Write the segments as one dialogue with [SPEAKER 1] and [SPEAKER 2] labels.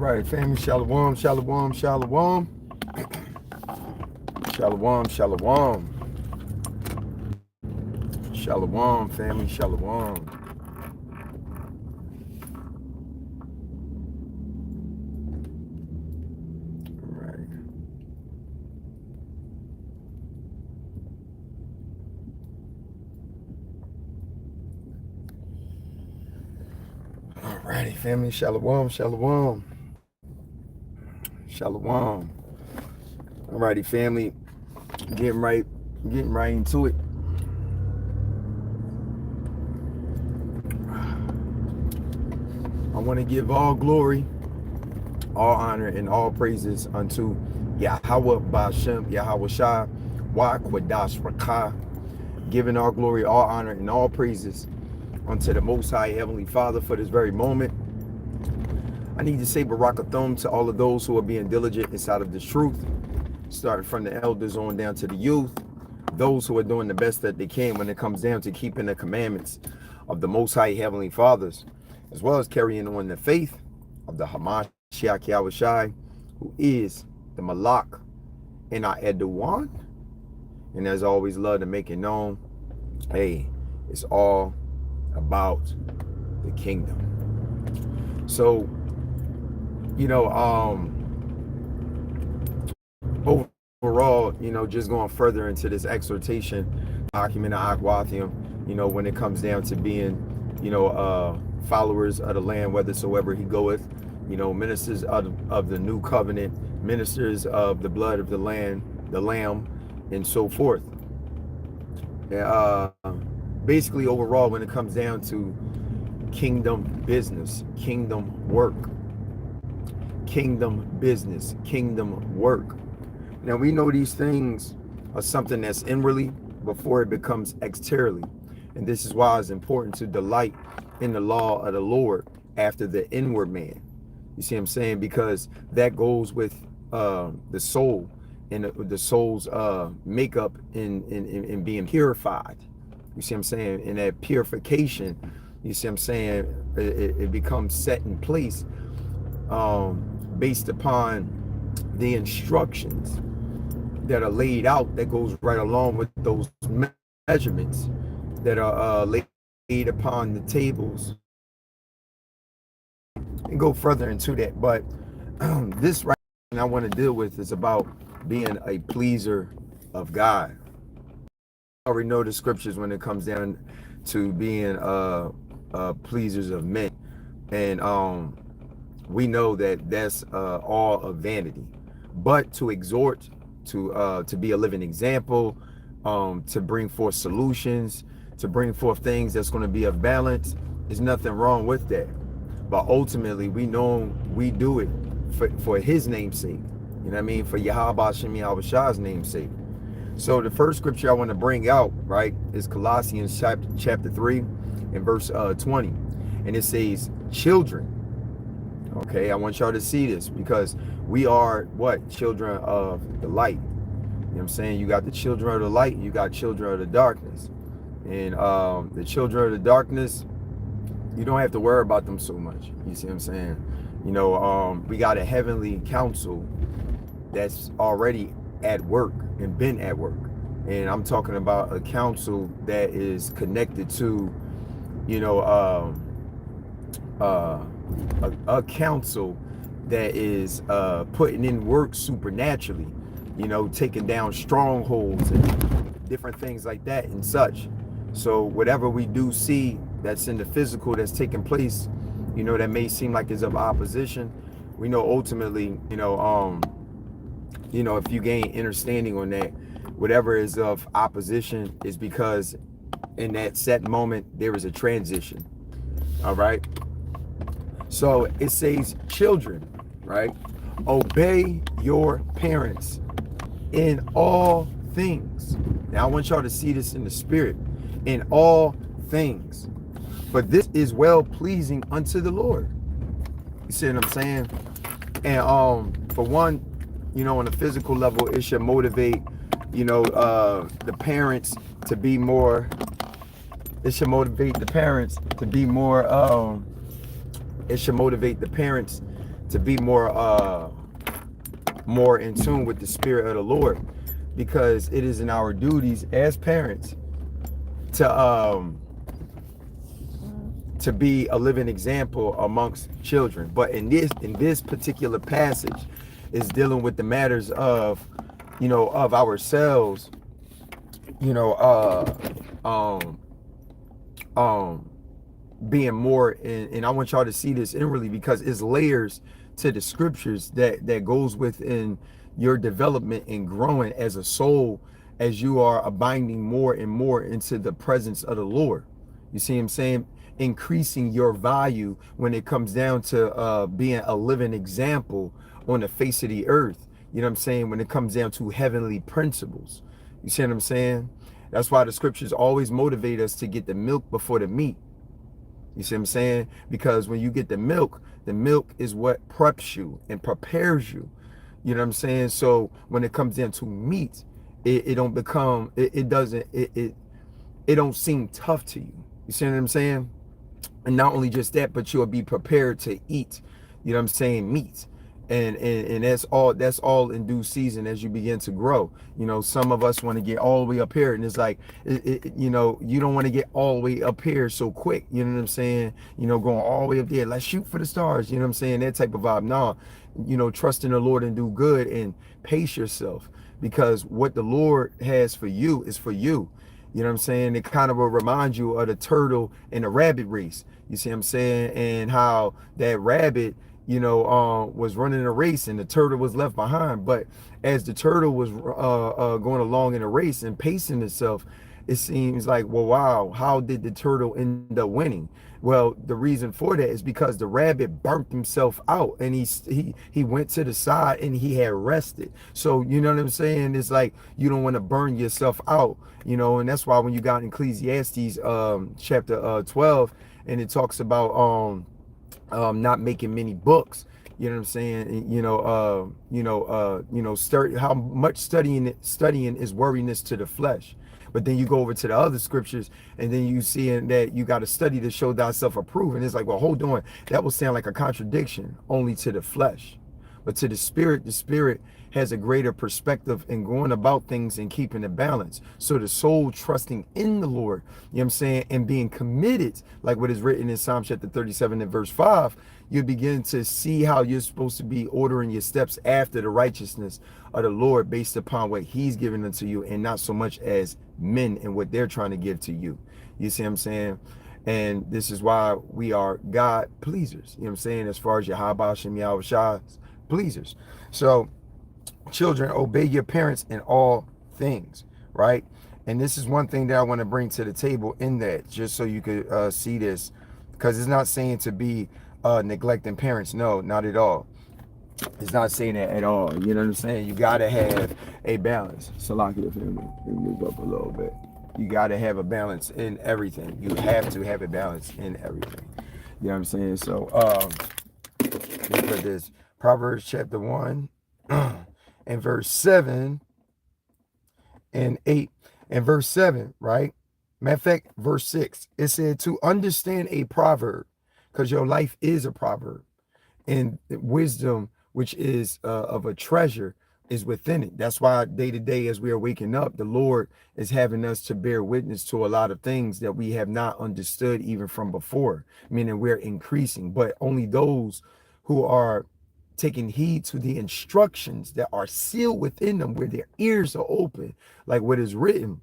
[SPEAKER 1] right, family. Shalom, shalom, shalom. Shalom, shalom. Shalom, family. Shalom. All right. All righty, family. Shalom, shalom. Shalom. All righty, family. Getting right into it. I want to give all glory, all honor, and all praises unto Yahweh Bashem, Yahweh Shai, Wa Kwadash Rakah, giving all glory, all honor, and all praises unto the Most High Heavenly Father for this very moment. I need to say Barakathum to all of those who are being diligent inside of this truth, starting from the elders on down to the youth, those who are doing the best that they can when it comes down to keeping the commandments of the Most High Heavenly Fathers, as well as carrying on the faith of the Hamashiach Yahweh Shai, who is the Malak and our Edowan. And as always, love to make it known, hey, it's all about the kingdom. So, overall, just going further into this exhortation document of Akwathium, when it comes down to being, followers of the land, whithersoever he goeth, ministers of the new covenant, ministers of the blood of the land, the lamb, and so forth. Basically, overall, when it comes down to kingdom business, kingdom work, kingdom business, kingdom work. Now, we know these things are something that's inwardly before it becomes exteriorly. And this is why it's important to delight in the law of the Lord after the inward man. You see what I'm saying? Because that goes with the soul and the soul's makeup in being purified. You see what I'm saying? In that purification, you see what I'm saying? It becomes set in place based upon the instructions that are laid out, that goes right along with those measurements that are laid upon the tables, and go further into that. But this right now I want to deal with is about being a pleaser of God. I already know the scriptures when it comes down to being pleasers of men, and we know that that's all of vanity. But to exhort, to be a living example, to bring forth solutions, to bring forth things that's going to be of balance, there's nothing wrong with that. But ultimately, we know we do it for his name's sake. You know what I mean? For Yahweh Hashem Yahweh Shai's name's sake. So the first scripture I want to bring out, right, is Colossians chapter 3 and verse 20. And it says, children. Okay, I want y'all to see this, because we are what? Children of the light. You know what I'm saying? You got the children of the light, and you got children of the darkness. And the children of the darkness, you don't have to worry about them so much. You see what I'm saying? We got a heavenly council that's already at work and been at work. And I'm talking about a council that is connected to, a council that is putting in work supernaturally, taking down strongholds and different things like that and such. So whatever we do see that's in the physical that's taking place, that may seem like it's of opposition, we know ultimately, if you gain understanding on that, whatever is of opposition is because in that set moment there is a transition. All right. So it says, children, right? Obey your parents in all things. Now I want y'all to see this in the spirit. In all things. But this is well pleasing unto the Lord. You see what I'm saying? And for one, on a physical level, it should motivate, the parents to be more. It should motivate the parents to be more. It should motivate the parents to be more in tune with the spirit of the Lord, because it is in our duties as parents to be a living example amongst children. But in this particular passage is dealing with the matters of, of ourselves, you know, being more and I want y'all to see this inwardly, because it's layers to the scriptures that goes within your development and growing as a soul, as you are abiding more and more into the presence of the Lord. You see what I'm saying? Increasing your value when it comes down to being a living example on the face of the earth. You know what I'm saying? When it comes down to heavenly principles. You see what I'm saying? That's why the scriptures always motivate us to get the milk before the meat. You see what I'm saying? Because when you get the milk is what preps you and prepares you. You know what I'm saying? So when it comes down to meat, it don't become, it doesn't, it don't seem tough to you. You see what I'm saying? And not only just that, but you'll be prepared to eat, you know what I'm saying, meat. And that's all in due season as you begin to grow. Some of us want to get all the way up here, and it's like, you don't want to get all the way up here so quick. You know what I'm saying? Going all the way up there, let's shoot for the stars. You know what I'm saying? That type of vibe. No, trust in the Lord and do good and pace yourself, because what the Lord has for you is for you. You know what I'm saying? It kind of will remind you of the turtle and the rabbit race. You see what I'm saying? And how that rabbit, was running a race and the turtle was left behind. But as the turtle was going along in a race and pacing itself, it seems like, well, wow, how did the turtle end up winning? Well, the reason for that is because the rabbit burnt himself out, and he went to the side and he had rested. So, you know what I'm saying? It's like, you don't want to burn yourself out, and that's why when you got Ecclesiastes chapter 12, and it talks about not making many books. You know what I'm saying? How much studying is weariness to the flesh. But then you go over to the other scriptures, and then you see that you got to study to show thyself approved. And it's like, well, hold on. That will sound like a contradiction only to the flesh. But to the spirit has a greater perspective in going about things and keeping a balance. So the soul trusting in the Lord, you know what I'm saying, and being committed, like what is written in Psalm chapter 37 and verse 5, you begin to see how you're supposed to be ordering your steps after the righteousness of the Lord based upon what he's given unto you, and not so much as men and what they're trying to give to you. You see what I'm saying? And this is why we are God pleasers, you know what I'm saying, as far as your Yahweh Shem Yahweh Shah's pleasers. So children, obey your parents in all things, right? And this is one thing that I want to bring to the table in that, just so you could see this, because it's not saying to be neglecting parents. No, not at all. It's not saying that at all. You know what I'm saying? You got to have a balance. Salakia family, move up a little bit. You got to have a balance in everything. You have to have a balance in everything. You know what I'm saying? So, look at this. Proverbs chapter 1 and verse 7 and 8 and verse 7, right? Matter of fact, verse 6, it said to understand a proverb, because your life is a proverb, and wisdom, which is of a treasure, is within it. That's why day to day, as we are waking up, the Lord is having us to bear witness to a lot of things that we have not understood even from before, meaning we're increasing. But only those who are taking heed to the instructions that are sealed within them, where their ears are open, like what is written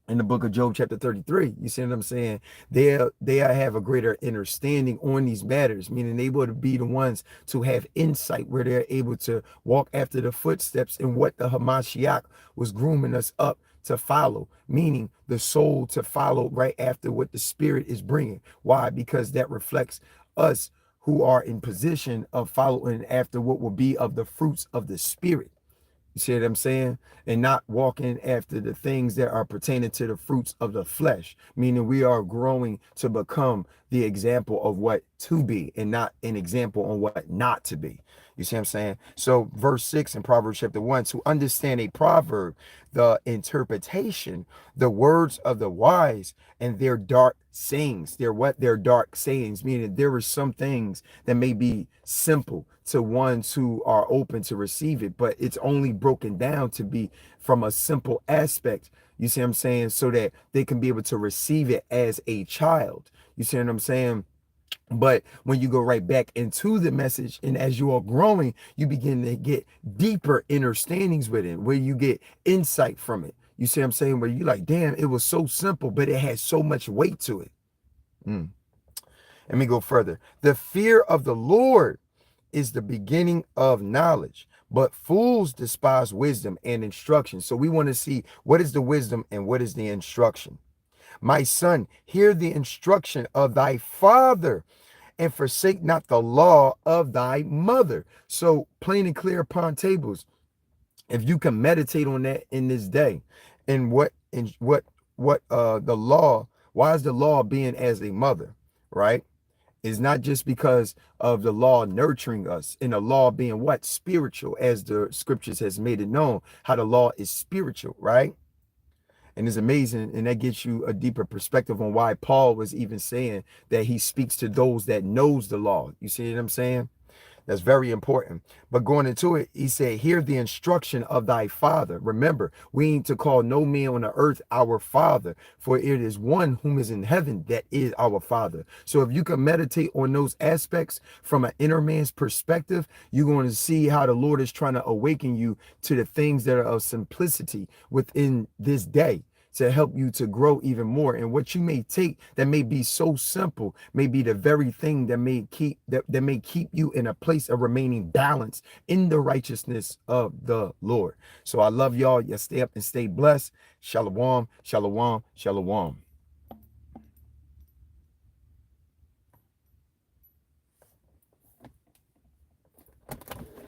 [SPEAKER 1] in the book of Job chapter 33. You see what I'm saying? They have a greater understanding on these matters, meaning they would be the ones to have insight, where they're able to walk after the footsteps in what the Hamashiach was grooming us up to follow, meaning the soul to follow right after what the spirit is bringing. Why? Because that reflects us who are in position of following after what will be of the fruits of the spirit. You see what I'm saying? And not walking after the things that are pertaining to the fruits of the flesh, meaning we are growing to become the example of what to be and not an example on what not to be. You see what I'm saying? So verse 6 in Proverbs chapter 1, to understand a proverb, the interpretation, the words of the wise and their dark sayings. They're dark sayings, meaning there are some things that may be simple to ones who are open to receive it, but it's only broken down to be from a simple aspect. You see what I'm saying? So that they can be able to receive it as a child. You see what I'm saying? But when you go right back into the message, and as you are growing, you begin to get deeper understandings with it, where you get insight from it. You see what I'm saying? Where you like, damn, it was so simple, but it had so much weight to it. Let me go further. The fear of the Lord is the beginning of knowledge, but fools despise wisdom and instruction. So we want to see what is the wisdom and what is the instruction. My son, hear the instruction of thy father and forsake not the law of thy mother. So plain and clear upon tables, if you can meditate on that in this day, and what the law, why is the law being as a mother, right? Is not just because of the law nurturing us, and the law being what? Spiritual, as the scriptures has made it known, how the law is spiritual, right? And it's amazing, and that gets you a deeper perspective on why Paul was even saying that he speaks to those that knows the law. You see what I'm saying? That's very important. But going into it, he said, hear the instruction of thy father. Remember, we ain't to call no man on the earth our father, for it is one whom is in heaven that is our father. So if you can meditate on those aspects from an inner man's perspective, you're going to see how the Lord is trying to awaken you to the things that are of simplicity within this day, to help you to grow even more. And what you may take that may be so simple may be the very thing that may keep you in a place of remaining balanced in the righteousness of the Lord. So I love y'all. You stay up and stay blessed. Shalom, shalom, shalom.